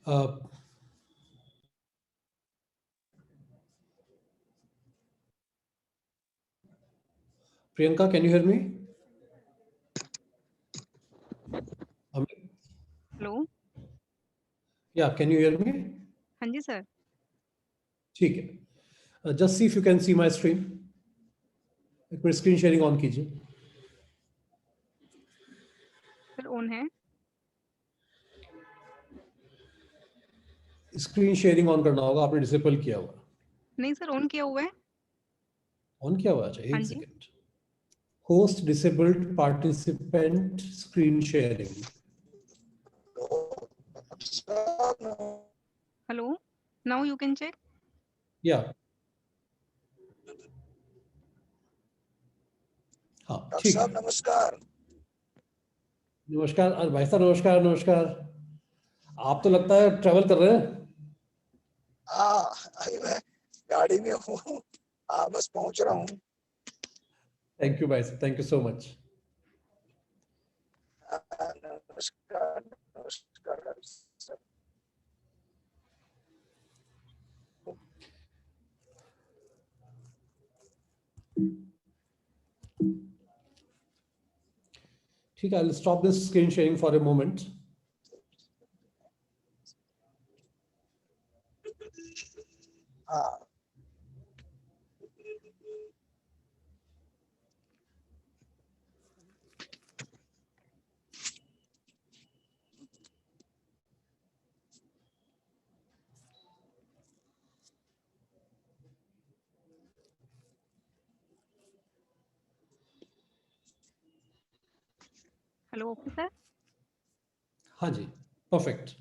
Uh, Priyanka, can you hear me? Amit? Hello. Yeah, can you hear me? हाँ जी sir. ठीक है। Just see if you can see my screen. एक बार screen sharing on कीजिए। Sir on है। Screen sharing on करना होगा, आपने डिसेबल किया हुआ। नहीं सर ऑन किया हुआ है। ऑन किया हुआ? अच्छा, हाँ एक जी। Second. Host disabled participant screen sharing. Hello, now you can check. या हाँ, डॉक्टर ठीक है। साहब नमस्कार। नमस्कार। अरे भाई साहब, नमस्कार नमस्कार। आप तो लगता है ट्रेवल कर रहे हैं। हाँ, अभी मैं गाड़ी में हूँ। बस पहुंच रहा हूँ। थैंक यू भाई साहब, थैंक यू सो मच। नमस्कार नमस्कार डॉक्टर साहब। ठीक है, I'll stop this screen sharing for a moment. हाँ, हेलो ओके सर। हाँ जी, परफेक्ट।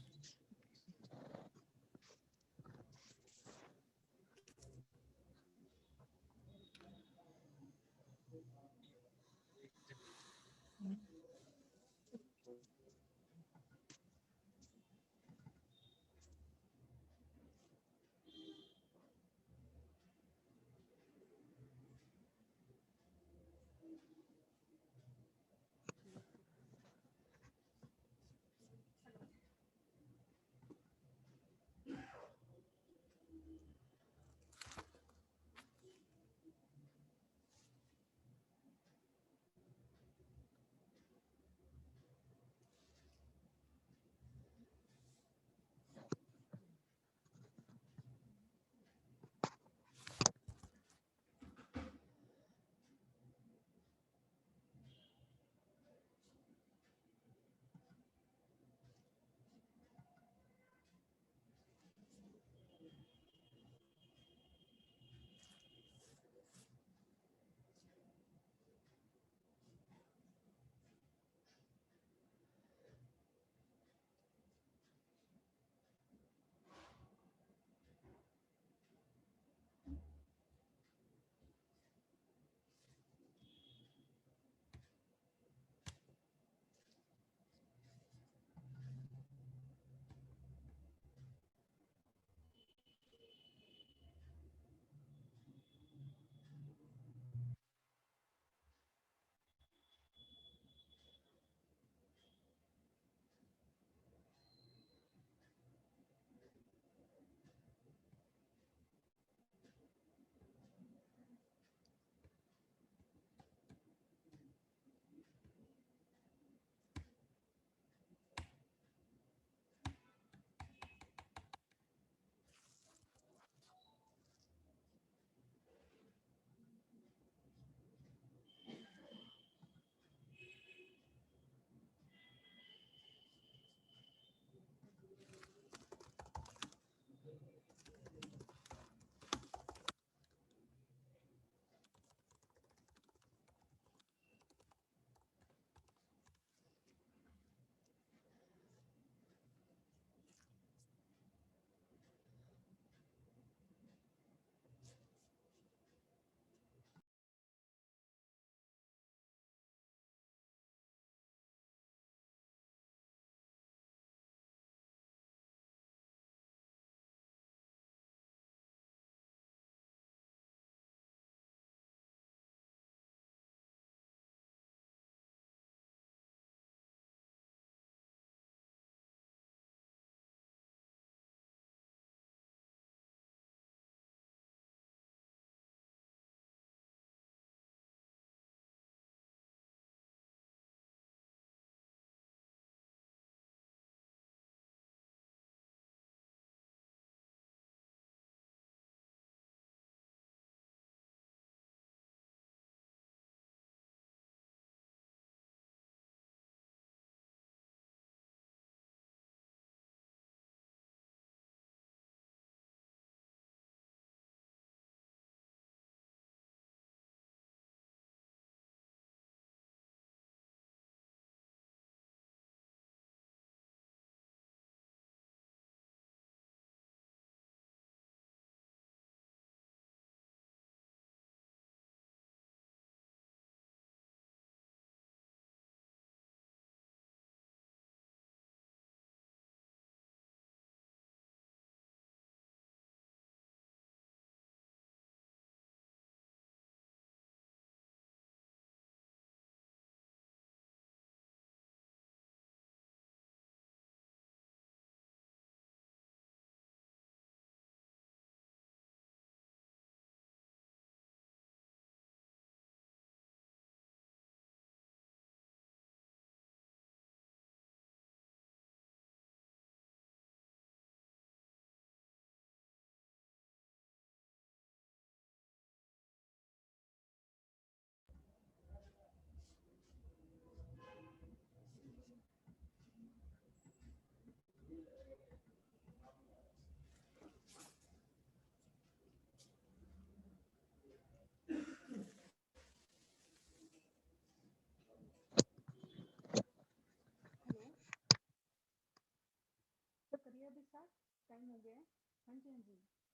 स्टार्ट? टाइम हो गया है। हाँ जी,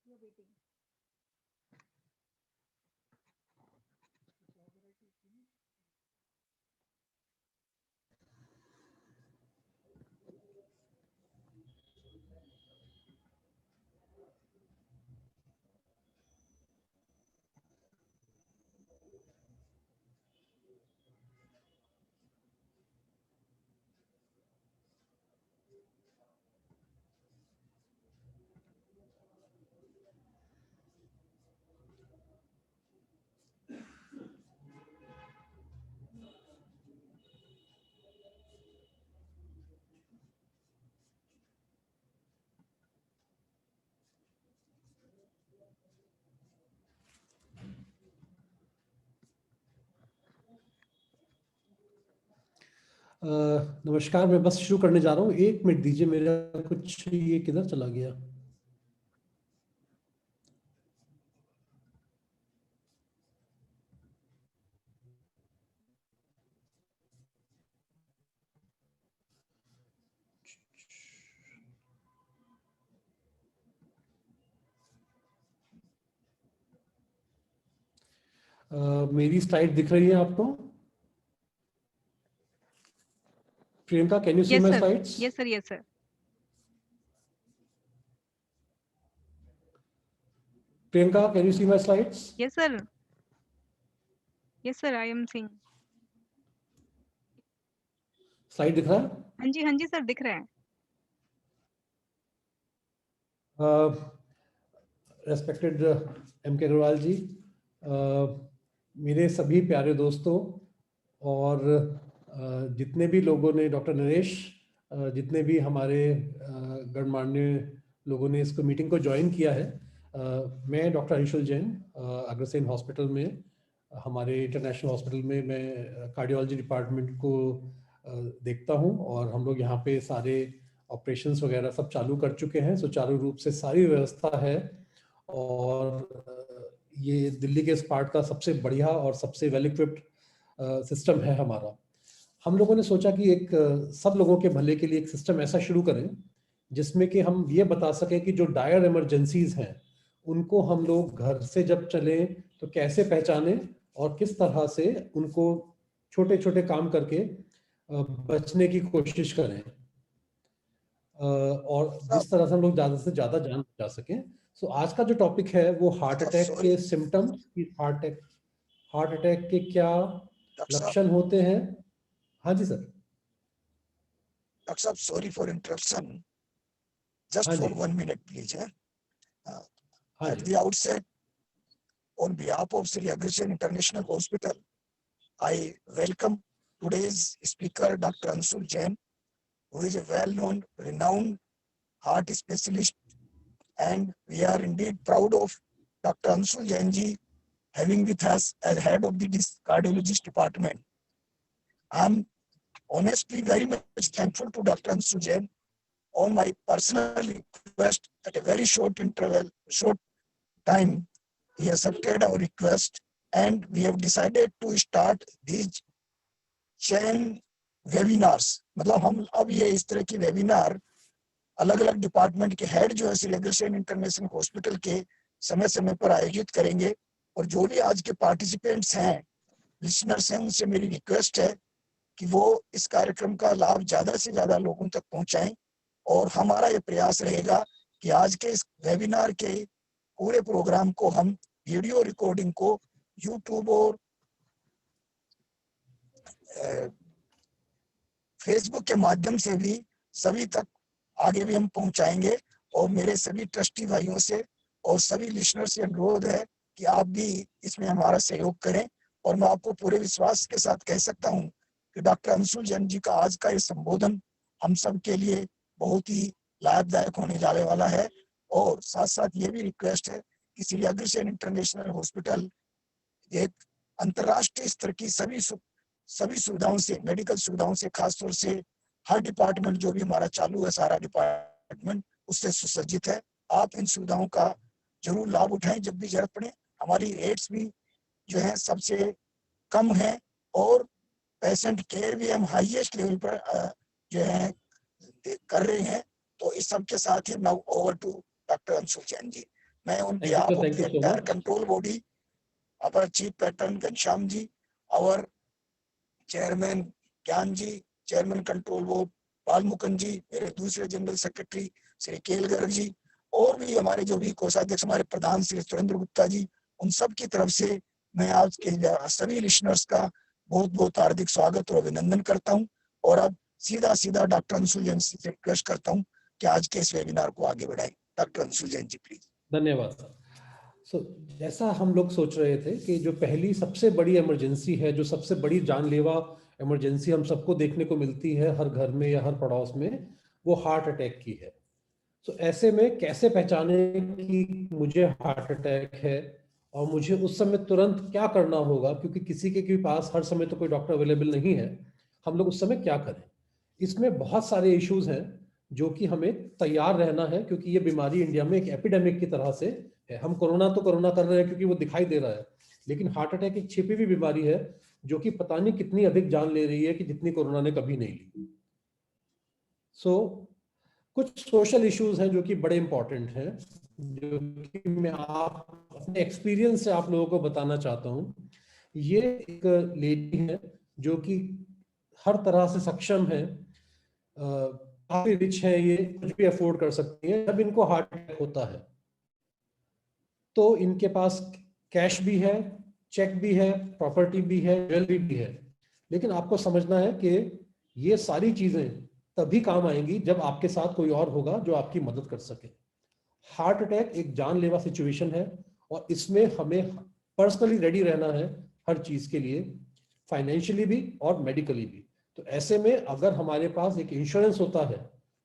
यू आर वेटिंग। नमस्कार, मैं बस शुरू करने जा रहा हूँ। 1 मिनट दीजिए, मेरा कुछ ये किधर चला गया। मेरी स्लाइड दिख रही है आपको? Priyanka, can you see yes my sir, slides? Yes sir, yes sir. Priyanka, can you see my slides? Yes sir, yes sir, I am seeing. Slide दिख रहा है? हाँ जी सर, दिख रहा है। Respected M.K. अग्रवाल जी, मेरे सभी प्यारे दोस्तों और जितने भी लोगों ने, डॉक्टर नरेश, जितने भी हमारे गणमान्य लोगों ने इसको मीटिंग को ज्वाइन किया है, मैं डॉक्टर हरीशुल जैन, अग्रसेन हॉस्पिटल में, हमारे इंटरनेशनल हॉस्पिटल में मैं कार्डियोलॉजी डिपार्टमेंट को देखता हूं और हम लोग यहाँ पे सारे ऑपरेशंस वगैरह सब चालू कर चुके हैं। सुचारू रूप से सारी व्यवस्था है और ये दिल्ली के इस पार्ट का सबसे बढ़िया और सबसे वेल इक्विप्ड सिस्टम है हमारा। हम लोगों ने सोचा कि एक सब लोगों के भले के लिए एक सिस्टम ऐसा शुरू करें जिसमें कि हम ये बता सकें कि जो डायर इमरजेंसीज हैं उनको हम लोग घर से जब चलें तो कैसे पहचानें और किस तरह से उनको छोटे छोटे काम करके बचने की कोशिश करें और जिस तरह से हम लोग ज्यादा से ज्यादा जान बचा सकें। सो आज का जो टॉपिक है वो हार्ट अटैक के सिम्टम्स, हार्ट अटैक के क्या लक्षण होते हैं। हाँ जी सर। डॉक्टर साहब, सॉरी फॉर इंटरप्शन, just हाँ for जी, 1 minute, please. हाँ At जी। the outset, on behalf of Sri Aggression International Hospital, I welcome today's speaker, Dr. Anshul Jain, who is a well-known, renowned heart specialist, and we are indeed proud of Dr. Anshul Jain ji having with us as head of the cardiologist department. I'm honestly very much thankful to Dr. Anshul Jain on my personal request at a very short time. He accepted our request and we have decided to start these chain webinars. मतलब हम अब ये इस तरह की webinar अलग अलग department के हेड जो है श्री अग्रसेन इंटरनेशनल हॉस्पिटल के समय समय पर आयोजित करेंगे। और जो भी आज के पार्टिसिपेंट्स हैं, लिसनर्स हैं, उनसे मेरी रिक्वेस्ट है कि वो इस कार्यक्रम का लाभ ज्यादा से ज्यादा लोगों तक पहुंचाएं। और हमारा ये प्रयास रहेगा कि आज के इस वेबिनार के पूरे प्रोग्राम को हम वीडियो रिकॉर्डिंग को यूट्यूब और फेसबुक के माध्यम से भी सभी तक आगे भी हम पहुंचाएंगे। और मेरे सभी ट्रस्टी भाइयों से और सभी लिसनर से अनुरोध है कि आप भी इसमें हमारा सहयोग करें। और मैं आपको पूरे विश्वास के साथ कह सकता हूं कि डॉक्टर अंशुल जैन जी का आज का ये संबोधन हम सब के लिए बहुत ही लाभदायक होने जाने वाला है। और साथ साथ ये भी रिक्वेस्ट है कि श्री अग्रसेन इंटरनेशनल हॉस्पिटल एक अंतर्राष्ट्रीय स्तर की सभी सुविधाओं से, मेडिकल सुविधाओं से, खासतौर से हर डिपार्टमेंट जो भी हमारा चालू है, सारा डिपार्टमेंट उससे सुसज्जित है। आप इन सुविधाओं का जरूर लाभ उठाएं जब भी जरूरत पड़े। हमारी रेट्स भी जो है सबसे कम है और पेशेंट केयर भी हम हाईएस्ट लेवल पर जो है कर रहे हैं। तो इस सब के साथ ही now over to doctor Anshu Jain ji. मैं उन Thank you, behalf sir. Of Thank the you so entire much. Control body, our chief patron Ghanshyam ji, our chairman Gyan ji, chairman control board Pal Mukund ji, मेरे दूसरे general secretary Shri K L Garg ji, और भी हमारे जो भी कोषाध्यक्ष हमारे प्रधान श्री सुरेंद्र गुप्ता जी, उन सब की तरफ से मैं आज के सभी लिसनर्स का बहुत बहुत हार्दिक स्वागत और अभिनंदन करता हूं। और अब सीधा डॉक्टर अंशु जैन से रिक्वेस्ट करता हूं कि आज के इस वेबिनार को आगे बढ़ाएं। Doctor Anshu Jain ji please. धन्यवाद सर। जैसा हम लोग सोच रहे थे कि जो पहली सबसे बड़ी इमरजेंसी है, जो सबसे बड़ी जानलेवा इमरजेंसी हम सबको देखने को मिलती है हर घर में या हर पड़ोस में, वो हार्ट अटैक की है। ऐसे में कैसे पहचाने कि मुझे हार्ट अटैक है और मुझे उस समय तुरंत क्या करना होगा, क्योंकि किसी के पास हर समय तो कोई डॉक्टर अवेलेबल नहीं है। हम लोग उस समय क्या करें? इसमें बहुत सारे इश्यूज हैं जो कि हमें तैयार रहना है, क्योंकि ये बीमारी इंडिया में एक एपिडेमिक की तरह से है। हम कोरोना कर रहे हैं क्योंकि वो दिखाई दे रहा है, लेकिन हार्ट अटैक एक छिपी हुई बीमारी है जो कि पता नहीं कितनी अधिक जान ले रही है कि जितनी कोरोना ने कभी नहीं ली। कुछ सोशल इश्यूज हैं जो कि बड़े इंपॉर्टेंट हैं, जो कि मैं अपने एक्सपीरियंस से आप लोगों को बताना चाहता हूं। ये एक लेडी है जो कि हर तरह से सक्षम है, काफी रिच है, ये कुछ भी अफोर्ड कर सकती है। जब इनको हार्ट अटैक होता है तो इनके पास कैश भी है, चेक भी है, प्रॉपर्टी भी है, ज्वेलरी भी है, लेकिन आपको समझना है कि ये सारी चीजें तभी काम आएंगी जब आपके साथ कोई और होगा जो आपकी मदद कर सके। हार्ट अटैक एक जानलेवा सिचुएशन है और इसमें हमें पर्सनली रेडी रहना है हर चीज के लिए, फाइनेंशियली भी और मेडिकली भी। तो ऐसे में अगर हमारे पास एक इंश्योरेंस होता है,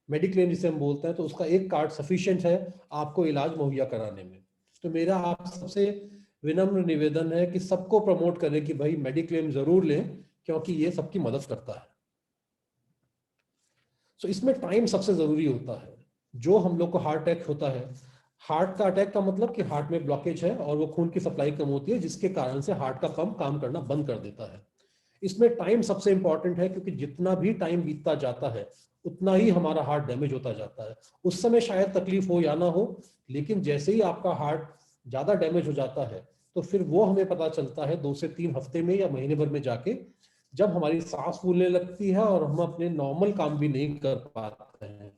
मेडिक्लेम जिसे हम बोलते हैं, तो उसका एक कार्ड सफिशिएंट है आपको इलाज मुहैया कराने में। तो मेरा आप सबसे विनम्र निवेदन है कि सबको प्रमोट करें कि भाई मेडिक्लेम जरूर लें, क्योंकि ये सबकी मदद करता है। इसमें टाइम सबसे जरूरी होता है। जो हम लोग को हार्ट अटैक होता है, हार्ट का अटैक का मतलब कि हार्ट में ब्लॉकेज है और वो खून की सप्लाई कम होती है, जिसके कारण से हार्ट का पंप काम करना बंद कर देता है। इसमें टाइम सबसे इंपॉर्टेंट है, क्योंकि जितना भी टाइम बीतता जाता है उतना ही हमारा हार्ट डैमेज होता जाता है। उस समय शायद तकलीफ हो या ना हो, लेकिन जैसे ही आपका हार्ट ज्यादा डैमेज हो जाता है तो फिर वो हमें पता चलता है 2 से 3 हफ्ते में या महीने भर में जाके, जब हमारी सांस फूलने लगती है और हम अपने नॉर्मल काम भी नहीं कर पाते हैं।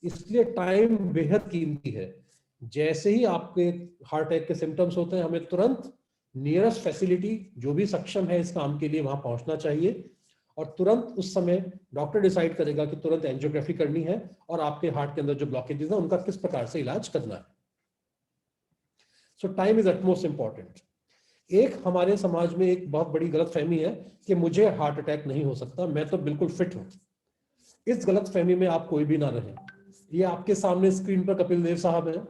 इसलिए टाइम बेहद कीमती है। जैसे ही आपके हार्ट अटैक के सिम्टम्स होते हैं, हमें तुरंत नियरेस्ट फैसिलिटी जो भी सक्षम है इस काम के लिए वहां पहुंचना चाहिए, और तुरंत उस समय डॉक्टर डिसाइड करेगा कि तुरंत एंजियोग्राफी करनी है और आपके हार्ट के अंदर जो ब्लॉकेजेस है उनका किस प्रकार से इलाज करना है। So time is utmost important. एक हमारे समाज में एक बहुत बड़ी गलतफहमी है कि मुझे हार्ट अटैक नहीं हो सकता, मैं तो बिल्कुल फिट हूं। इस गलतफहमी में आप कोई भी ना रहे। ये आपके सामने स्क्रीन पर कपिल देव साहब हैं,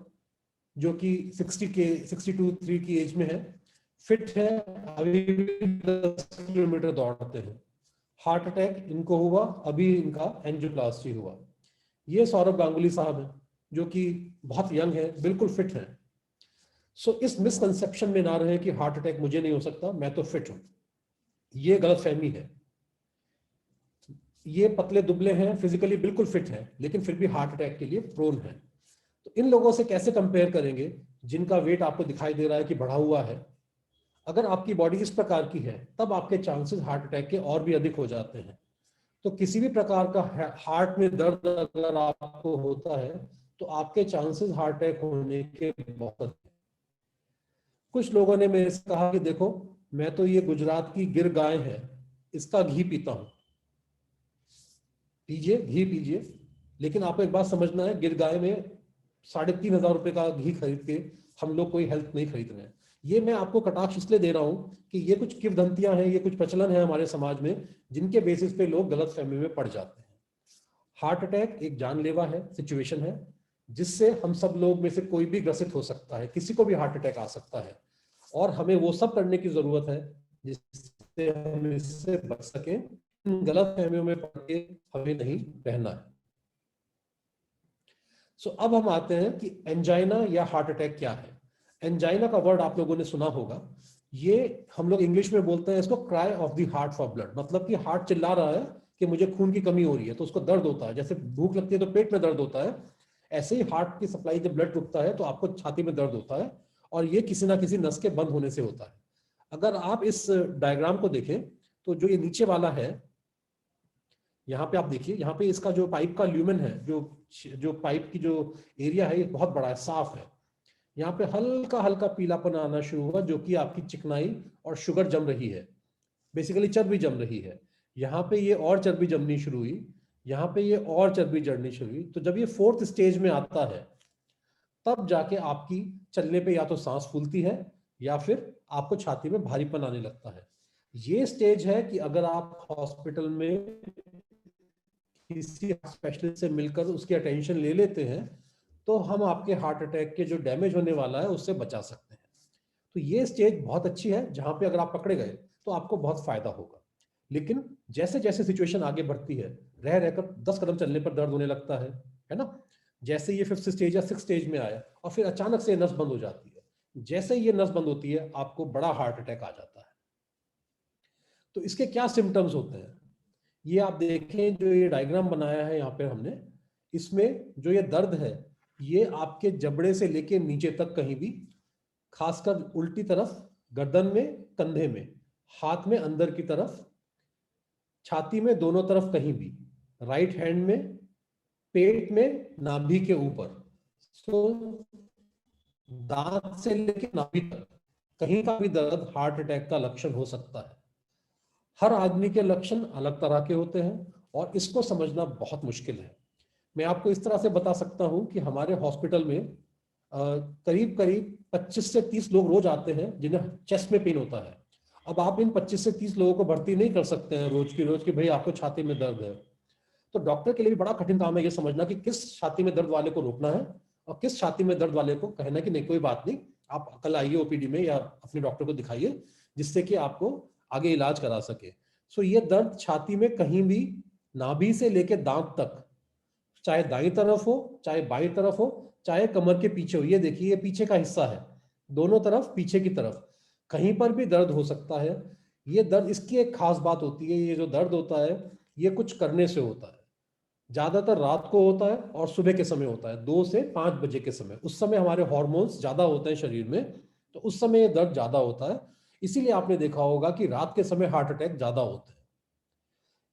जो कि 62 की एज में है, फिट है, अभी 10 किलोमीटर दौड़ते हैं। हार्ट अटैक इनको हुआ, अभी इनका एंजियोप्लास्टी हुआ। ये सौरभ गांगुली साहब हैं, जो कि बहुत यंग है, बिल्कुल फिट है। इस मिसकंसेप्शन में ना रहे कि हार्ट अटैक मुझे नहीं हो सकता, मैं तो फिट हूं। ये गलतफहमी है। ये पतले दुबले हैं, फिजिकली बिल्कुल फिट हैं, लेकिन फिर भी हार्ट अटैक के लिए प्रोन है। तो इन लोगों से कैसे कंपेयर करेंगे जिनका वेट आपको दिखाई दे रहा है कि बढ़ा हुआ है? अगर आपकी बॉडी इस प्रकार की है तब आपके चांसेस हार्ट अटैक के और भी अधिक हो जाते हैं। तो किसी भी प्रकार का हार्ट में दर्द अगर आपको होता है तो आपके चांसेस हार्ट अटैक होने के बहुत अधिक। कुछ लोगों ने मेरे से कहा कि देखो, मैं तो ये गुजरात की गिर गाय है, इसका घी पीता हूं। पीजिए, घी पीजिए, लेकिन आपको एक बात समझना है, गिर गाय में 3,500 रुपए का घी खरीद के हम लोग कोई हेल्थ नहीं खरीद रहे हैं। ये मैं आपको कटाक्ष इसलिए दे रहा हूं कि ये कुछ किंवदंतियां हैं, ये कुछ प्रचलन है हमारे समाज में, जिनके बेसिस पे लोग गलत फहमी में पड़ जाते हैं। हार्ट अटैक एक जानलेवा है, सिचुएशन है, जिससे हम सब लोग में से कोई भी ग्रसित हो सकता है, किसी को भी हार्ट अटैक आ सकता है, और हमें वो सब करने की जरूरत है जिससे हम इससे बच सकें। गलत फहमियों में पड़ के हमें नहीं रहना है। अब हम आते हैं कि एंजाइना या हार्ट अटैक क्या है। एंजाइना का वर्ड आप लोगों ने सुना होगा। ये हम लोग इंग्लिश में बोलते हैं इसको cry of the heart for blood, मतलब कि हार्ट चिल्ला रहा है कि मुझे खून की कमी हो रही है, तो उसको दर्द होता है, जैसे भूख लगती है तो पेट में दर्द होता है, ऐसे ही हार्ट की सप्लाई जब ब्लड रुकता है तो आपको छाती में दर्द होता है, और ये किसी ना किसी नस के बंद होने से होता है। अगर आप इस डायग्राम को देखें तो जो ये नीचे वाला है, यहाँ पे आप देखिए, यहाँ पे इसका जो पाइप का ल्यूमेन है, जो पाइप की जो एरिया है, ये बहुत बड़ा है, साफ है। यहाँ पे हल्का हल्का पीलापन आना शुरू हुआ, जो कि आपकी चिकनाई और शुगर जम रही है, बेसिकली चर्बी जम रही है। यहाँ पे ये और चर्बी जमनी शुरू हुई, यहाँ पे ये और चर्बी जमनी शुरू हुई। तो जब ये 4th स्टेज में आता है, तब जाके आपकी चलने पे या तो सांस फूलती है या फिर आपको छाती में भारीपन आने लगता है। ये स्टेज है कि अगर आप हॉस्पिटल में किसी स्पेशलिस्ट से मिलकर उसकी अटेंशन ले लेते हैं, तो हम आपके हार्ट अटैक के जो डैमेज होने वाला है उससे बचा सकते हैं। तो ये स्टेज बहुत अच्छी है, जहां पे अगर आप पकड़े गए तो आपको बहुत फायदा होगा। लेकिन जैसे जैसे सिचुएशन आगे बढ़ती है, रह रहकर 10 कदम चलने पर दर्द होने लगता है ना। जैसे ये 5th स्टेज या 6th स्टेज में आया और फिर अचानक से नस बंद हो जाती है, जैसे ये नस बंद होती है आपको बड़ा हार्ट अटैक आ जाता है। तो इसके क्या सिम्टम्स होते हैं, ये आप देखें, जो ये डायग्राम बनाया है यहाँ पे हमने, इसमें जो ये दर्द है, ये आपके जबड़े से लेके नीचे तक कहीं भी, खासकर उल्टी तरफ, गर्दन में, कंधे में, हाथ में अंदर की तरफ, छाती में, दोनों तरफ कहीं भी, राइट हैंड में, पेट में, नाभि के ऊपर, सो दांत से लेके नाभि तक कहीं का भी दर्द हार्ट अटैक का लक्षण हो सकता है। हर आदमी के लक्षण अलग तरह के होते हैं और इसको समझना बहुत मुश्किल है। मैं आपको इस तरह से बता सकता हूं कि हमारे हॉस्पिटल में करीब करीब 25 से 30 लोग रोज आते हैं जिन्हें चेस्ट में पेन होता है। अब आप इन 25 से 30 लोगों को भर्ती नहीं कर सकते हैं रोज की भाई आपको छाती में दर्द है। तो डॉक्टर के लिए भी बड़ा कठिन काम है ये समझना कि किस छाती में दर्द वाले को रोकना है और किस छाती में दर्द वाले को कहना कि नहीं कोई बात नहीं, आप कल आइए ओपीडी में या अपने डॉक्टर को दिखाइए, जिससे कि आपको आगे इलाज करा सके। सो ये दर्द छाती में कहीं भी, नाभि से लेके दांत तक, चाहे दाईं तरफ हो चाहे बाईं तरफ हो, चाहे कमर के पीछे हो, ये देखिए ये पीछे का हिस्सा है, दोनों तरफ, पीछे की तरफ कहीं पर भी दर्द हो सकता है। ये दर्द, इसकी एक खास बात होती है, ये जो दर्द होता है ये कुछ करने से होता है। ज्यादातर रात को होता है और सुबह के समय होता है, 2 से 5 बजे के समय। उस समय हमारे हार्मोन्स ज्यादा होते हैं शरीर में, तो उस समय ये दर्द ज्यादा होता है। इसीलिए आपने देखा होगा कि रात के समय हार्ट अटैक ज्यादा होते हैं।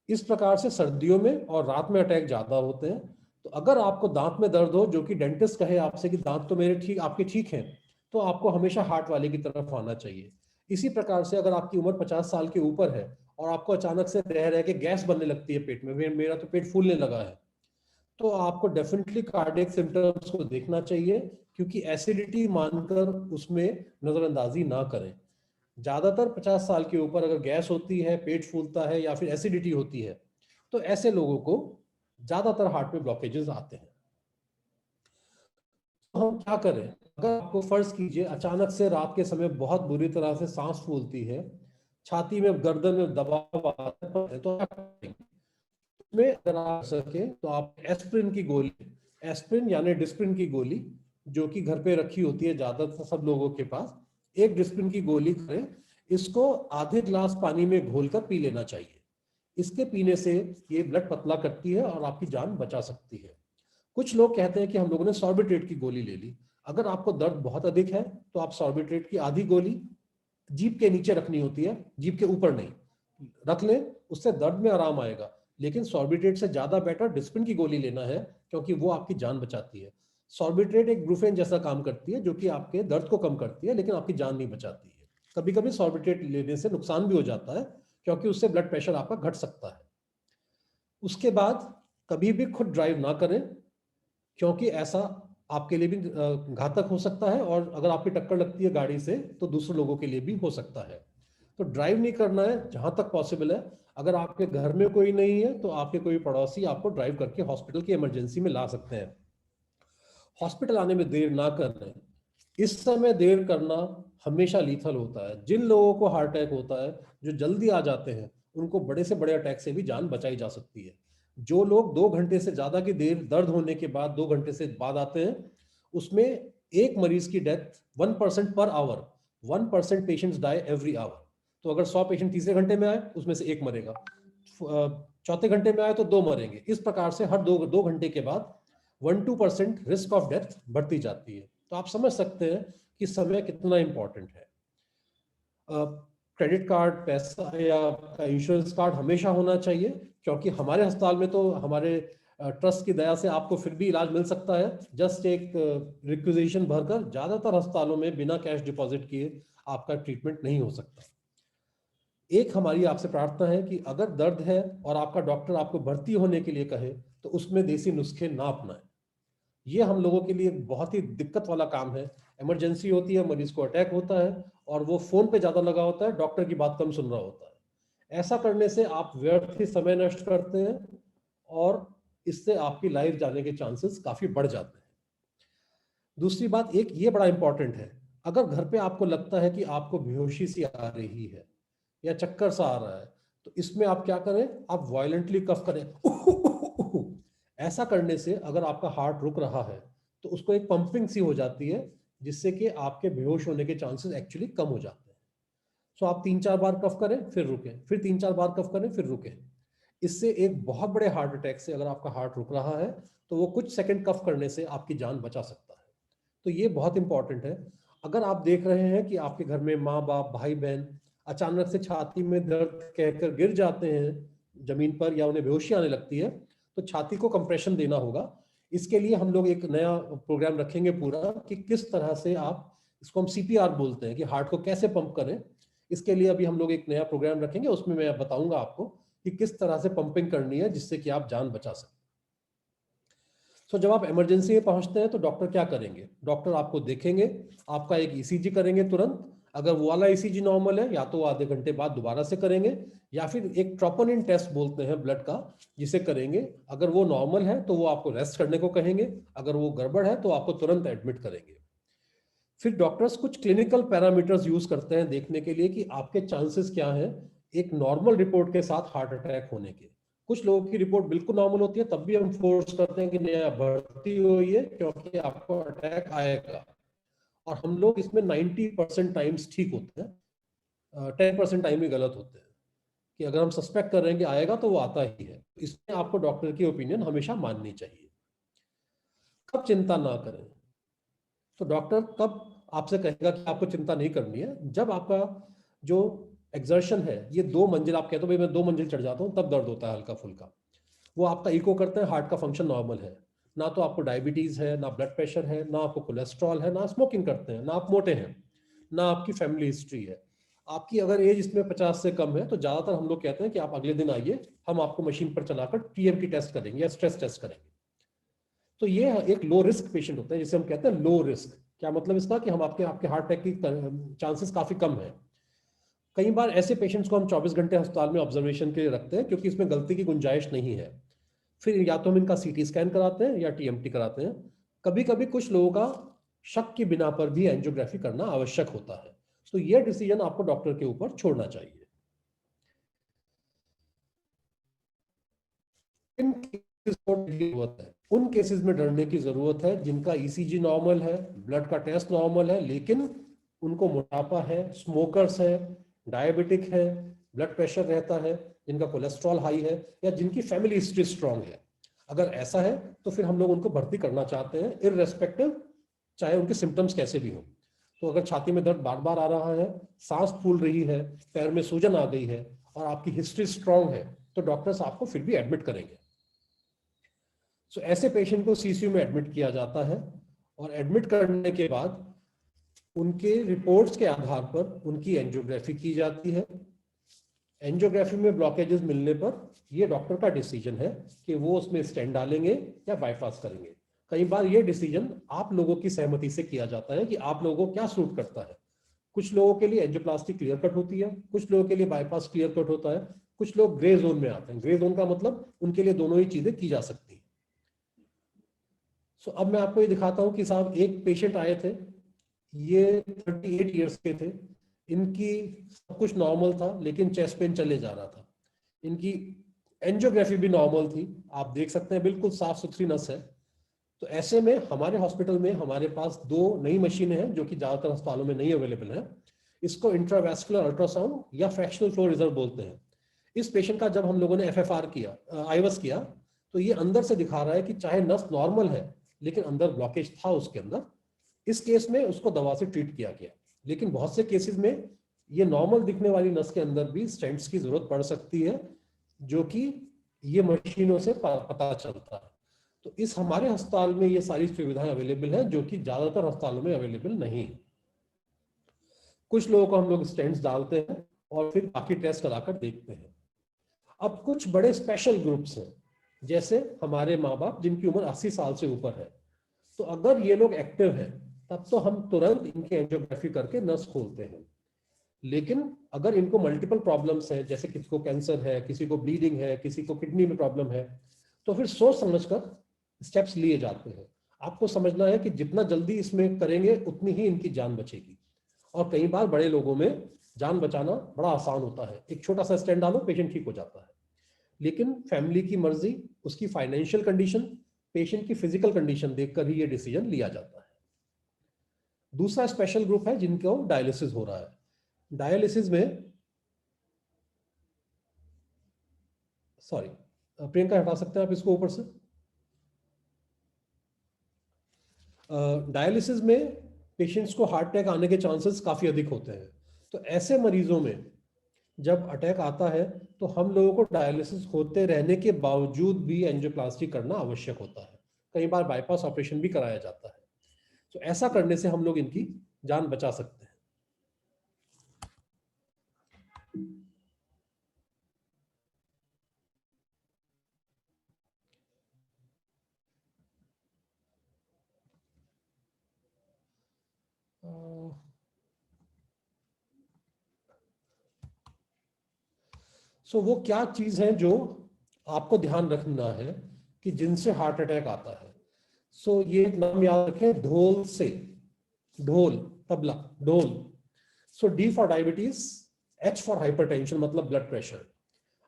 इस प्रकार से सर्दियों में और रात में अटैक ज्यादा होते हैं। तो अगर आपको दांत में दर्द हो, जो कि डेंटिस्ट कहे आपसे कि दांत तो मेरे ठीक, आपके ठीक हैं, तो आपको हमेशा हार्ट वाले की तरफ आना चाहिए। इसी प्रकार से अगर आपकी उम्र 50 साल के ऊपर है और आपको अचानक से रह रह के गैस बनने लगती है पेट में, मेरा तो पेट फूलने लगा है, तो आपको डेफिनेटली कार्डियक सिम्टम्स को देखना चाहिए, क्योंकि एसिडिटी मानकर उसमें नजरअंदाजी ना करें। ज्यादातर 50 साल के ऊपर अगर गैस होती है, पेट फूलता है या फिर एसिडिटी होती है, तो ऐसे लोगों को ज्यादातर हार्ट में ब्लॉकेजेस आते हैं। तो हम क्या करें, अगर आपको फर्ज कीजिए अचानक से रात के समय बहुत बुरी तरह से सांस फूलती है, छाती में, गर्दन में दबाव आता है, तो क्या करेंगे? में अगर आ सके तो आप एस्प्रिन की गोली, एस्प्रिन यानी डिस्प्रिन की गोली, जो कि घर पे रखी होती है ज्यादातर सब लोगों के पास, एक डिस्प्रिन की गोली करें, इसको आधे ग्लास पानी में घोलकर पी लेना चाहिए। इसके पीने से ये ब्लड पतला करती है और आपकी जान बचा सकती है। कुछ लोग कहते हैं कि हम लोगों ने सॉर्बिट्रेट की गोली ले ली। अगर आपको दर्द बहुत अधिक है तो आप सॉर्बिट्रेट की आधी गोली जीभ के नीचे रखनी होती है, जीभ के ऊपर नहीं, रख लें, उससे दर्द में आराम आएगा। लेकिन सॉर्बिट्रेट से ज्यादा बेटर डिस्प्रिन की गोली लेना है, क्योंकि वो आपकी जान बचाती है। सॉर्बिट्रेट एक ब्रूफेन जैसा काम करती है, जो कि आपके दर्द को कम करती है, लेकिन आपकी जान नहीं बचाती है। कभी कभी सॉर्बिट्रेट लेने से नुकसान भी हो जाता है, क्योंकि उससे ब्लड प्रेशर आपका घट सकता है। उसके बाद कभी भी खुद ड्राइव ना करें, क्योंकि ऐसा आपके लिए भी घातक हो सकता है, और अगर आपकी टक्कर लगती है गाड़ी से तो दूसरे लोगों के लिए भी हो सकता है। तो ड्राइव नहीं करना है जहां तक पॉसिबल है। अगर आपके घर में कोई नहीं है तो आपके कोई पड़ोसी आपको ड्राइव करके हॉस्पिटल की इमरजेंसी में ला सकते हैं। हॉस्पिटल आने में देर ना करें। इस समय देर करना हमेशा लीथल होता है। जिन लोगों को हार्ट अटैक होता है, जो जल्दी आ जाते हैं, उनको बड़े से बड़े अटैक से भी जान बचाई जा सकती है। जो लोग 2 घंटे से ज्यादा की देर दर्द होने के बाद 2 घंटे से बाद आते हैं, उसमें एक मरीज की death 1% per hour, 1% patients die every hour. तो अगर 100 पेशेंट तीसरे घंटे में आए, उसमें से एक मरेगा। चौथे घंटे में आए तो 2 मरेंगे। इस प्रकार से हर 2 घंटे के बाद 1-2% रिस्क ऑफ डेथ बढ़ती जाती है। तो आप समझ सकते हैं कि समय कितना इंपॉर्टेंट है। क्रेडिट कार्ड, पैसा या इंश्योरेंस कार्ड हमेशा होना चाहिए, क्योंकि हमारे अस्पताल में तो हमारे ट्रस्ट की दया से आपको फिर भी इलाज मिल सकता है। जस्ट एक रिक्विजिशन भरकर ज्यादातर अस्पतालों में बिना कैश डिपॉजिट किए आपका ट्रीटमेंट नहीं हो सकता। एक हमारी आपसे प्रार्थना है कि अगर दर्द है और आपका डॉक्टर आपको भर्ती होने के लिए कहे तो उसमें देसी नुस्खे ना अपनाएं। ये हम लोगों के लिए बहुत ही दिक्कत वाला काम है। इमरजेंसी होती है, मरीज को अटैक होता है और वो फोन पे ज्यादा लगा होता है, डॉक्टर की बात कम सुन रहा होता है। ऐसा करने से आप व्यर्थ ही समय नष्ट करते हैं और इससे आपकी लाइफ जाने के चांसेस काफी बढ़ जाते हैं। दूसरी बात एक ये बड़ा इंपॉर्टेंट है, अगर घर पे आपको लगता है कि आपको बेहोशी सी आ रही है या चक्कर सा आ रहा है, तो इसमें आप क्या करें, आप वायलेंटली कफ करें। ऐसा करने से अगर आपका हार्ट रुक रहा है तो उसको एक पंपिंग सी हो जाती है, जिससे कि आपके बेहोश होने के चांसेस एक्चुअली कम हो जाते हैं। सो आप 3-4 बार कफ करें, फिर रुकें, फिर 3-4 बार कफ करें, फिर रुकें। इससे एक बहुत बड़े हार्ट अटैक से अगर आपका हार्ट रुक रहा है तो वो कुछ सेकंड कफ करने से आपकी जान बचा सकता है। तो ये बहुत इंपॉर्टेंट है। अगर आप देख रहे हैं कि आपके घर में माँ बाप, भाई बहन अचानक से छाती में दर्द कहकर गिर जाते हैं जमीन पर या उन्हें बेहोशी आने लगती है, तो छाती को कंप्रेशन देना होगा। इसके लिए हम लोग एक नया प्रोग्राम रखेंगे पूरा, कि किस तरह से आप, इसको हम CPR बोलते हैं, कि हार्ट को कैसे पंप करें। इसके लिए अभी हम लोग एक नया प्रोग्राम रखेंगे, उसमें मैं बताऊंगा आपको कि किस तरह से पंपिंग करनी है जिससे कि आप जान बचा सकें। तो जब आप इमरजेंसी में पहुंचते हैं तो डॉक्टर क्या करेंगे, डॉक्टर आपको देखेंगे, आपका एक ECG करेंगे तुरंत। अगर वो वाला ECG नॉर्मल है या तो आधे घंटे बाद दोबारा से करेंगे, या फिर एक ट्रोपोनिन टेस्ट बोलते हैं ब्लड का, जिसे करेंगे। अगर वो नॉर्मल है तो वो आपको रेस्ट करने को कहेंगे, अगर वो गड़बड़ है तो आपको तुरंत एडमिट करेंगे। फिर डॉक्टर्स कुछ क्लिनिकल पैरामीटर्स यूज करते हैं देखने के लिए कि आपके चांसेस क्या हैं एक नॉर्मल रिपोर्ट के साथ हार्ट अटैक होने के। कुछ लोगों की रिपोर्ट बिल्कुल नॉर्मल होती है, तब भी हम फोर्स करते हैं कि नहीं आप भर्ती होइए क्योंकि आपको अटैक आएगा। और हम लोग इसमें 90% टाइम्स ठीक होते हैं, 10% टाइम ही गलत होते हैं, कि अगर हम सस्पेक्ट कर रहे हैं कि आएगा तो वो आता ही है। इसमें आपको डॉक्टर की ओपिनियन हमेशा माननी चाहिए। कब चिंता ना करें, तो डॉक्टर कब आपसे कहेगा कि आपको चिंता नहीं करनी है, जब आपका जो एक्सर्शन है ये 2 मंजिल, आप कहते हो भाई मैं 2 मंजिल चढ़ जाता हूँ, तब दर्द होता है हल्का फुल्का। वो आपका इको करते हैं, हार्ट का फंक्शन नॉर्मल है, ना तो आपको डायबिटीज है, ना ब्लड प्रेशर है, ना आपको कोलेस्ट्रॉल है, ना स्मोकिंग करते हैं, ना आप मोटे हैं, ना आपकी फैमिली हिस्ट्री है। आपकी अगर एज इसमें 50 से कम है तो ज्यादातर हम लोग कहते हैं कि आप अगले दिन आइए, हम आपको मशीन पर चलाकर TMT टेस्ट करेंगे या स्ट्रेस टेस्ट करेंगे। तो ये एक लो रिस्क पेशेंट होता है, जिसे हम कहते हैं लो रिस्क। क्या मतलब इसका, कि हम आपके हार्ट अटैक की चांसेस काफी कम है। कई बार ऐसे पेशेंट्स को हम 24 घंटे अस्पताल में ऑब्जर्वेशन के लिए रखते हैं, क्योंकि इसमें गलती की गुंजाइश नहीं है। फिर या तो हम इनका CT स्कैन कराते हैं या TMT कराते हैं। कभी कभी कुछ लोगों का शक की बिना पर भी एंजियोग्राफी करना आवश्यक होता है। तो यह डिसीजन आपको डॉक्टर के ऊपर छोड़ना चाहिए। उन केसेस में डरने की जरूरत है जिनका ECG नॉर्मल है, ब्लड का टेस्ट नॉर्मल है, लेकिन उनको मोटापा है, स्मोकर्स है, डायबिटिक है, ब्लड प्रेशर रहता है, जिनका कोलेस्ट्रॉल हाई है, या जिनकी फैमिली हिस्ट्री स्ट्रांग है। अगर ऐसा है तो फिर हम लोग उनको भर्ती करना चाहते हैं, इररेस्पेक्टिव चाहे उनके सिम्टम्स कैसे भी हो। तो अगर छाती में दर्द बार बार आ रहा है, सांस फूल रही है, पैर में सूजन आ गई है और आपकी हिस्ट्री स्ट्रांग है, तो डॉक्टर्स आपको फिर भी एडमिट करेंगे। सो ऐसे पेशेंट को CCU में एडमिट किया जाता है, और एडमिट करने के बाद उनके रिपोर्ट्स के आधार पर उनकी एंजियोग्राफी की जाती है। एंजियोग्राफी में ब्लॉकेजेस मिलने पर ये डॉक्टर का डिसीजन है कि वो उसमें स्टेंट डालेंगे या बाईपास करेंगे। कई बार ये डिसीजन आप लोगों की सहमति से किया जाता है कि आप लोगों को क्या सूट करता है। कुछ लोगों के लिए एंजियोप्लास्टी क्लियर कट होती है, कुछ लोगों के लिए बाईपास क्लियर कट होता है, कुछ लोग ग्रे जोन में आते हैं। ग्रे जोन का मतलब उनके लिए दोनों ही चीजें की जा सकती है। सो अब मैं आपको ये दिखाता हूँ कि साहब एक पेशेंट आए थे, ये 38 ईयर्स के थे, इनकी सब कुछ नॉर्मल था लेकिन चेस्ट पेन चले जा रहा था। इनकी एंजियोग्राफी भी नॉर्मल थी, आप देख सकते हैं बिल्कुल साफ सुथरी नस है। तो ऐसे में हमारे हॉस्पिटल में हमारे पास 2 नई मशीनें हैं जो कि ज्यादातर अस्पतालों में नहीं अवेलेबल है। इसको इंट्रावेस्कुलर अल्ट्रासाउंड या फ्रैक्शनल फ्लो रिजर्व बोलते हैं। इस पेशेंट का जब हम लोगों ने FFR किया, आईवस किया, तो ये अंदर से दिखा रहा है कि चाहे नस नॉर्मल है लेकिन अंदर ब्लॉकेज था उसके अंदर। इस केस में उसको दवा से ट्रीट किया गया, लेकिन बहुत से केसेस में ये नॉर्मल दिखने वाली नस के अंदर भी स्टेंट्स की जरूरत पड़ सकती है, जो कि ये मशीनों से पता चलता है। तो इस हमारे अस्पताल में ये सारी सुविधाएं अवेलेबल हैं, जो कि ज्यादातर अस्पतालों में अवेलेबल नहीं है। कुछ लोगों को हम लोग स्टेंट्स डालते हैं और फिर बाकी टेस्ट कराकर देखते हैं। अब कुछ बड़े स्पेशल ग्रुप्स हैं, जैसे हमारे माँ बाप जिनकी उम्र 80 साल से ऊपर है, तो अगर ये लोग एक्टिव हैं तब तो हम तुरंत इनकी एंजियोग्राफी करके नस खोलते हैं। लेकिन अगर इनको मल्टीपल प्रॉब्लम्स हैं, जैसे किसी को कैंसर है, किसी को ब्लीडिंग है, किसी को किडनी में प्रॉब्लम है, तो फिर सोच समझकर स्टेप्स लिए जाते हैं। आपको समझना है कि जितना जल्दी इसमें करेंगे उतनी ही इनकी जान बचेगी। और कई बार बड़े लोगों में जान बचाना बड़ा आसान होता है, एक छोटा सा स्टेंट डालो, पेशेंट ठीक हो जाता है। लेकिन फैमिली की मर्जी, उसकी फाइनेंशियल कंडीशन, पेशेंट की फिजिकल कंडीशन देखकर ही ये डिसीजन लिया जाता है। दूसरा स्पेशल ग्रुप है जिनको डायलिसिस हो रहा है। डायलिसिस में, सॉरी प्रियंका हटा सकते हैं आप इसको ऊपर से। डायलिसिस में पेशेंट्स को हार्ट अटैक आने के चांसेस काफी अधिक होते हैं। तो ऐसे मरीजों में जब अटैक आता है तो हम लोगों को डायलिसिस होते रहने के बावजूद भी एंजियोप्लास्टी करना आवश्यक होता है। कई बार बाईपास ऑपरेशन भी कराया जाता है। तो ऐसा करने से हम लोग इनकी जान बचा सकते हैं। सो वो क्या चीज है जो आपको ध्यान रखना है कि जिनसे हार्ट अटैक आता है। सो ये नाम याद रखें, ढोल से, ढोल तबला, ढोल। सो D for diabetes, H for hypertension मतलब ब्लड प्रेशर।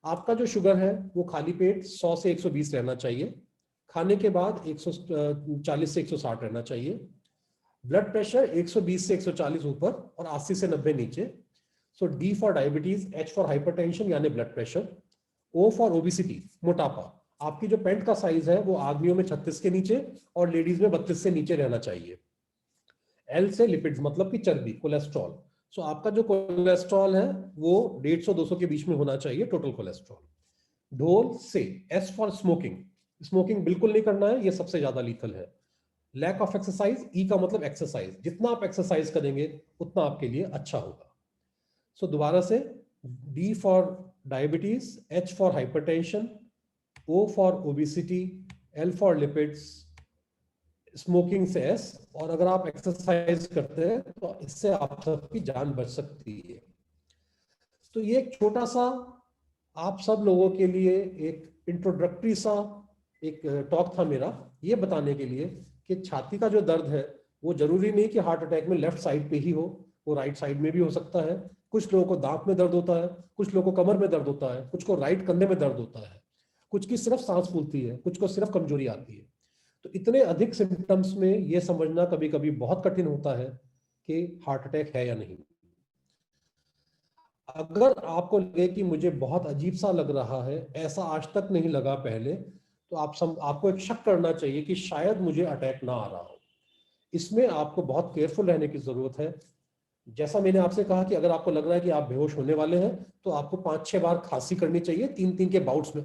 आपका जो शुगर है वो खाली पेट 100 से 120 रहना चाहिए, खाने के बाद 140 से 160 रहना चाहिए। ब्लड प्रेशर 120 से 140 ऊपर और 80 से 90 नीचे। So D for diabetes, H for hypertension यानी blood pressure, O for obesity मोटापा। आपकी जो पेंट का साइज है वो आदमियों में 36 के नीचे और लेडीज में 32 से नीचे रहना चाहिए। L से लिपिड्स मतलब कि चर्बी, कोलेस्ट्रॉल। सो आपका जो कोलेस्ट्रॉल है वो 150-200 के बीच में होना चाहिए, टोटल कोलेस्ट्रॉल। ढोल से S फॉर स्मोकिंग, स्मोकिंग बिल्कुल नहीं करना है, ये सबसे ज्यादा लीथल है। लैक ऑफ एक्सरसाइज, E का मतलब एक्सरसाइज, जितना आप एक्सरसाइज करेंगे उतना आपके लिए अच्छा होगा। सो दोबारा से, D for diabetes, H for hypertension, O for obesity, L for lipids, smoking से S, और अगर आप एक्सरसाइज करते हैं तो इससे आप सबकी जान बच सकती है। तो ये एक छोटा सा आप सब लोगों के लिए एक इंट्रोडक्टरी सा एक टॉक था मेरा, ये बताने के लिए कि छाती का जो दर्द है वो जरूरी नहीं कि हार्ट अटैक में लेफ्ट साइड पे ही हो, वो राइट साइड में भी हो सकता है। कुछ लोगों को दांत में दर्द होता है, कुछ लोगों को कमर में दर्द होता है, कुछ को राइट कंधे में दर्द होता है, कुछ की सिर्फ सांस फूलती है, कुछ को सिर्फ कमजोरी आती है। तो इतने अधिक सिम्टम्स में ये समझना कभी कभी बहुत कठिन होता है कि हार्ट अटैक है या नहीं। अगर आपको लगे कि मुझे बहुत अजीब सा लग रहा है, ऐसा आज तक नहीं लगा पहले, तो आपको एक शक करना चाहिए कि शायद मुझे अटैक ना आ रहा हो। इसमें आपको बहुत केयरफुल रहने की जरूरत है। जैसा मैंने आपसे कहा कि अगर आपको लग रहा है कि आप बेहोश होने वाले हैं तो आपको 5-6 बार खांसी करनी चाहिए, 3-3 के बाउट्स में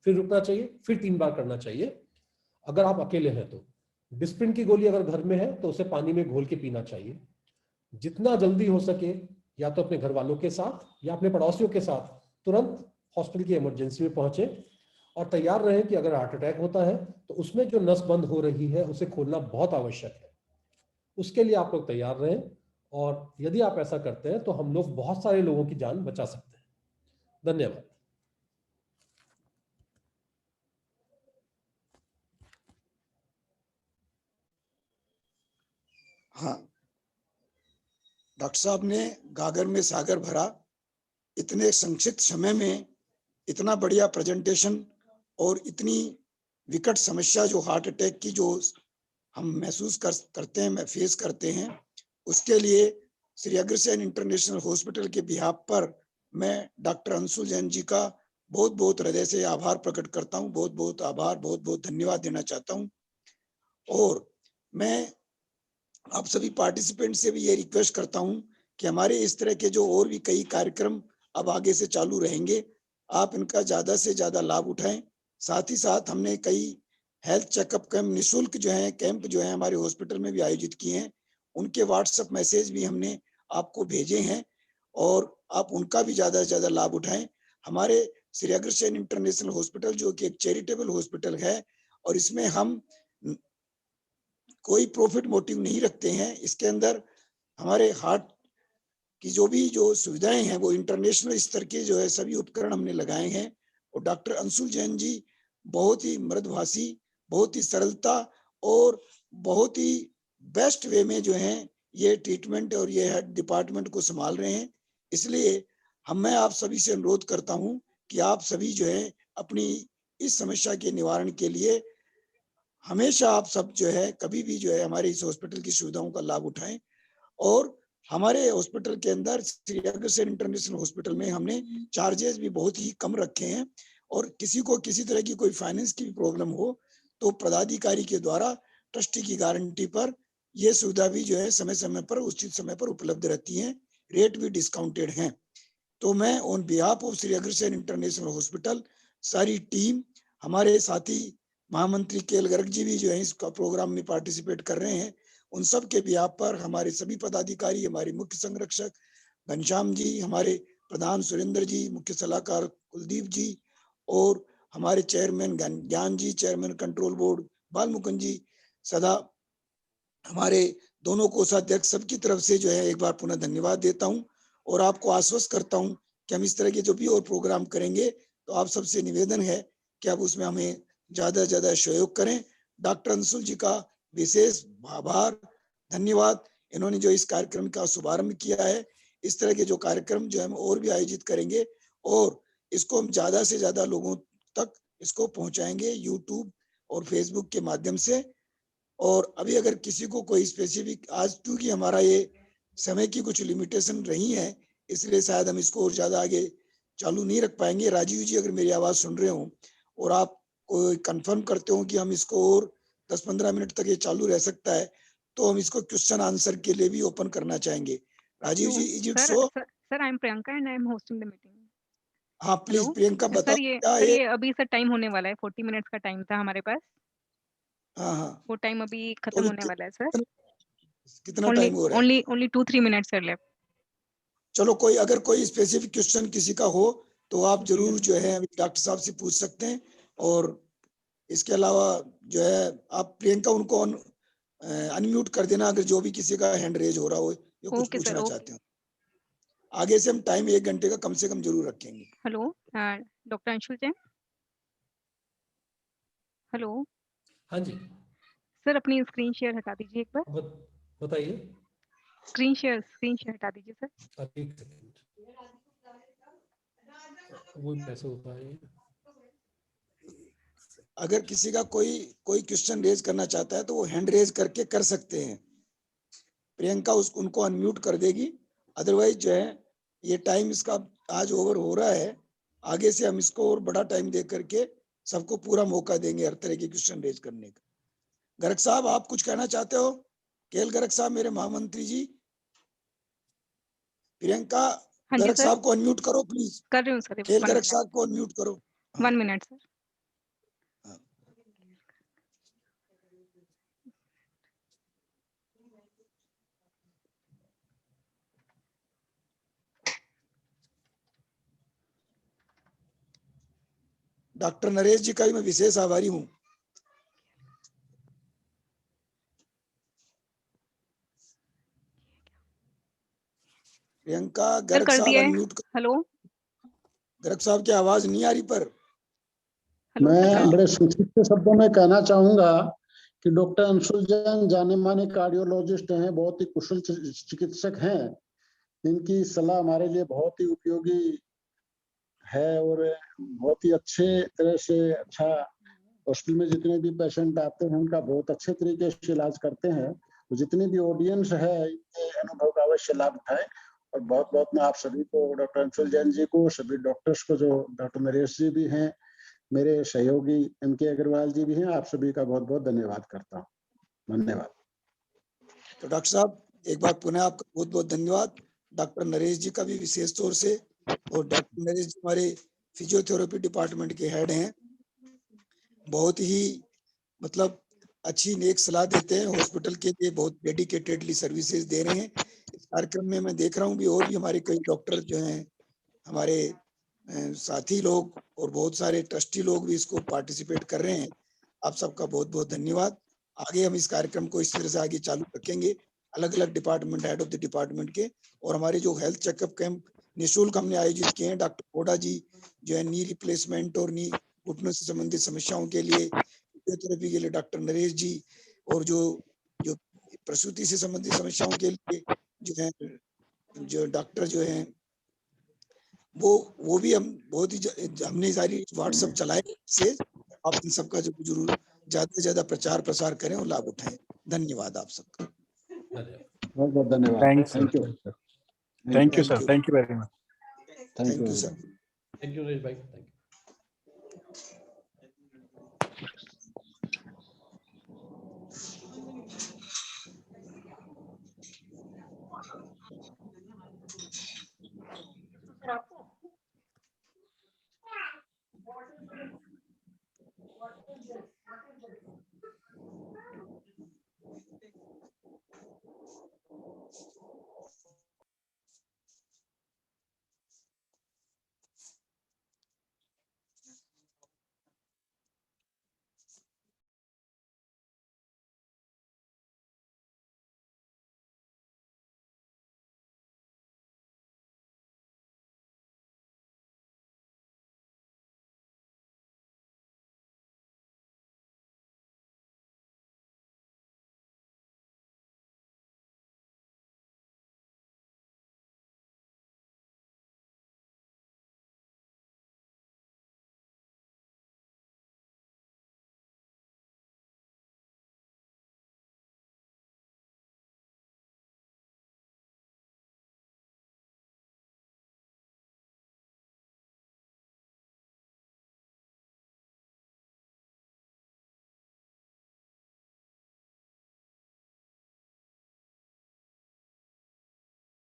फिर रुकना चाहिए, फिर 3 बार करना चाहिए। अगर आप अकेले हैं तो डिस्प्रिन की गोली अगर घर में है तो उसे पानी में घोल के पीना चाहिए। जितना जल्दी हो सके या तो अपने घर वालों के साथ या अपने पड़ोसियों के साथ तुरंत हॉस्पिटल की इमरजेंसी में पहुंचे और तैयार रहें कि अगर हार्ट अटैक होता है तो उसमें जो नस बंद हो रही है उसे खोलना बहुत आवश्यक है। उसके लिए आप लोग तैयार रहें, और यदि आप ऐसा करते हैं तो हम लोग बहुत सारे लोगों की जान बचा सकते हैं। धन्यवाद। हाँ, डॉक्टर साहब ने गागर में सागर भरा, इतने संक्षिप्त समय में इतना बढ़िया प्रेजेंटेशन और इतनी विकट समस्या जो हार्ट अटैक की जो हम महसूस करते हैं, फेस करते हैं, उसके लिए श्री अग्रसेन इंटरनेशनल हॉस्पिटल के बिहाफ पर मैं डॉक्टर अंशुल जैन जी का बहुत बहुत हृदय से आभार प्रकट करता हूँ, बहुत बहुत आभार, बहुत बहुत धन्यवाद देना चाहता हूँ। और मैं आप सभी पार्टिसिपेंट से भी ये रिक्वेस्ट करता हूँ कि हमारे इस तरह के जो और भी कई कार्यक्रम अब आगे से चालू रहेंगे, आप इनका ज्यादा से ज्यादा लाभ उठाएं। साथ ही साथ हमने कई हेल्थ चेकअप कैंप निःशुल्क जो है कैंप जो है हमारे हॉस्पिटल में भी आयोजित किए हैं, उनके व्हाट्सएप मैसेज भी हमने आपको भेजे हैं और आप उनका भी ज्यादा से ज्यादा लाभ उठाएं। हमारे श्री अग्रसेन इंटरनेशनल हॉस्पिटल जो कि एक चैरिटेबल हॉस्पिटल है और इसमें हम कोई प्रॉफिट मोटिव नहीं रखते हैं। इसके अंदर हमारे हार्ट की जो सुविधाएं हैं वो इंटरनेशनल स्तर के जो है सभी उपकरण हमने लगाए हैं। और डॉक्टर अंशुल जैन जी बहुत ही मृदुभाषी, बहुत ही सरलता और बहुत ही बेस्ट वे में जो है ये ट्रीटमेंट और ये हेल्थ डिपार्टमेंट को संभाल रहे हैं। इसलिए मैं आप सभी से अनुरोध करता हूं कि आप सभी जो है अपनी इस समस्या के निवारण के लिए हमेशा आप सब जो है कभी भी जो है हमारे इस हॉस्पिटल की सुविधाओं का लाभ उठाएं। और हमारे हॉस्पिटल के अंदर श्री अग्रसेन इंटरनेशनल हॉस्पिटल में हमने चार्जेस भी बहुत ही कम रखे हैं और किसी को किसी तरह की कोई फाइनेंस की प्रॉब्लम हो तो पदाधिकारी के द्वारा ट्रस्टी की गारंटी पर यह सुविधा भी जो है समय समय पर उचित समय पर उपलब्ध रहती है, रेट भी डिस्काउंटेड हैं। तो मैं on behalf of Shri Agrasen international hospital सारी टीम, हमारे साथी महामंत्री केएल गर्ग जी भी जो है इसका प्रोग्राम में पार्टिसिपेट कर रहे हैं, उन सब के बिहाफ पर हमारे सभी पदाधिकारी, हमारे मुख्य संरक्षक घनश्याम जी, हमारे प्रधान सुरेंद्र जी, मुख्य सलाहकार कुलदीप जी और हमारे chairman Gyan ji, chairman control board Balmukund जी, सदा हमारे दोनों कोषाध्यक्ष सबकी तरफ से जो है एक बार पुनः धन्यवाद देता हूं और आपको आश्वस्त करता हूं कि हम इस तरह के जो भी और प्रोग्राम करेंगे तो आप सबसे निवेदन है कि आप उसमें हमें ज्यादा से ज्यादा सहयोग करें। डॉक्टर अंशुल जी का विशेष आभार, धन्यवाद। इन्होंने जो इस कार्यक्रम का शुभारंभ किया है, इस तरह के जो कार्यक्रम जो हम और भी आयोजित करेंगे और इसको हम ज्यादा से ज्यादा लोगों तक इसको पहुंचाएंगे यूट्यूब और फेसबुक के माध्यम से। और अभी अगर किसी को कोई स्पेसिफिक, आज क्योंकि हमारा ये समय की कुछ लिमिटेशन रही है इसलिए शायद हम इसको और ज्यादा आगे चालू नहीं रख पाएंगे। राजीव जी अगर मेरी आवाज सुन रहे हो और आप कंफर्म करते हो कि हम इसको और 10-15 मिनट तक ये चालू रह सकता है तो हम इसको क्वेश्चन आंसर के लिए भी ओपन करना चाहेंगे। Rajiv ji, is it so? Sir I am Priyanka and I am hosting the meeting. हाँ प्लीज प्रियंका बताओ क्या सर ये अभी सर टाइम होने वाला है, 40 मिनट्स का टाइम था हमारे पास। हाँ हाँ वो टाइम अभी तो खत्म होने वाला है सर। कितना टाइम हो रहा है? Only 2-3 minutes sir left. चलो कोई अगर कोई स्पेसिफिक क्वेश्चन किसी का हो तो आप जरूर जो है डॉक्टर साहब से पूछ सकते हैं। और इसके अलावा जो है आप प्रियंका उनको अनम्यूट कर देना अगर जो भी किसी का हैंड रेज हो रहा हो या कुछ पूछना चाहते हो। आगे से हम टाइम 1 घंटे का कम से कम जरूर रखेंगे। Hello doctor Anshul Jain. Hello. हाँ जी सर अपनी स्क्रीन शेयर हटा दीजिए एक बार। बताइए। स्क्रीन शेयर हटा दीजिए सर। एक सेकंड, वो कैसे होता है? अगर किसी का कोई क्वेश्चन रेज करना चाहता है तो वो हैंड रेज करके कर सकते हैं, प्रियंका उनको अनम्यूट कर देगी। अदरवाइज जो है ये टाइम इसका आज ओवर हो रहा है, आगे से हम इसको और बड़ा टाइम दे करके सबको पूरा मौका देंगे हर तरह के क्वेश्चन रेज करने का। गर्ग साहब आप कुछ कहना चाहते हो? केएल गर्ग साहब मेरे महामंत्री जी। प्रियंका गर्ग साहब को अनम्यूट करो प्लीज। कर रही हूँ सर। केएल गर्ग साहब को अनम्यूट करो। 1 मिनट सर। डॉक्टर नरेश जी का भी मैं विशेष आभारी हूँ। प्रियंका गर्ग साहब अनम्यूट कर। हेलो गर्ग साहब की आवाज नहीं आ रही पर। मैं बड़े संक्षिप्त शब्दों में कहना चाहूंगा कि डॉक्टर अंशुल जैन जाने माने कार्डियोलॉजिस्ट हैं, बहुत ही कुशल चिकित्सक हैं। इनकी सलाह हमारे लिए बहुत ही उपयोगी है और बहुत ही अच्छे तरह से अच्छा हॉस्पिटल में जितने भी पेशेंट आते हैं उनका बहुत अच्छे तरीके से इलाज करते हैं। तो जितनी भी ऑडियंस है इनके अनुभव का अवश्य लाभ उठाए और बहुत बहुत मैं आप सभी को, डॉक्टर अंशुल जैन जी को, सभी डॉक्टर्स को, जो डॉक्टर नरेश जी भी हैं, मेरे सहयोगी MK अग्रवाल जी भी हैं, आप सभी का बहुत बहुत धन्यवाद करता हूँ। धन्यवाद। तो डॉक्टर साहब एक बार पुनः आपका बहुत बहुत धन्यवाद। डॉक्टर नरेश जी का भी विशेष तौर से, और डॉक्टर नरेश जी हमारे फिजियोथेरेपी डिपार्टमेंट के हेड हैं, बहुत ही मतलब अच्छी नेक सलाह देते हैं, हॉस्पिटल के लिए बहुत डेडिकेटेडली सर्विसेज दे रहे हैं। इस कार्यक्रम में मैं देख रहा हूँ भी और भी हमारे कई डॉक्टर जो हैं, हमारे साथी लोग और बहुत सारे ट्रस्टी लोग भी इसको पार्टिसिपेट कर रहे हैं। आप सबका बहुत बहुत धन्यवाद। आगे हम इस कार्यक्रम को इस तरह से आगे चालू रखेंगे, अलग अलग department, head of the department के, और हमारे जो हेल्थ चेकअप कैंप निःशुल्क हमने आयोजित किए हैं, डॉक्टर कोडा जी जो है नी रिप्लेसमेंट और नी घुटनों से संबंधित समस्याओं के लिए, फिजियोथेरेपी के लिए डॉक्टर नरेश जी, और जो प्रसूति से संबंधित समस्याओं के लिए जो है जो डॉक्टर जो है वो भी हम बहुत ही हमने सारी व्हाट्सएप चलाए से, आप इन सबका जो जरूर ज्यादा से ज्यादा प्रचार प्रसार करें और लाभ उठाएं। धन्यवाद आप सबका। बहुत बहुत धन्यवाद। Thank you. Thank you sir, thank you very much. Thank you sir. Thank you Naresh भाई।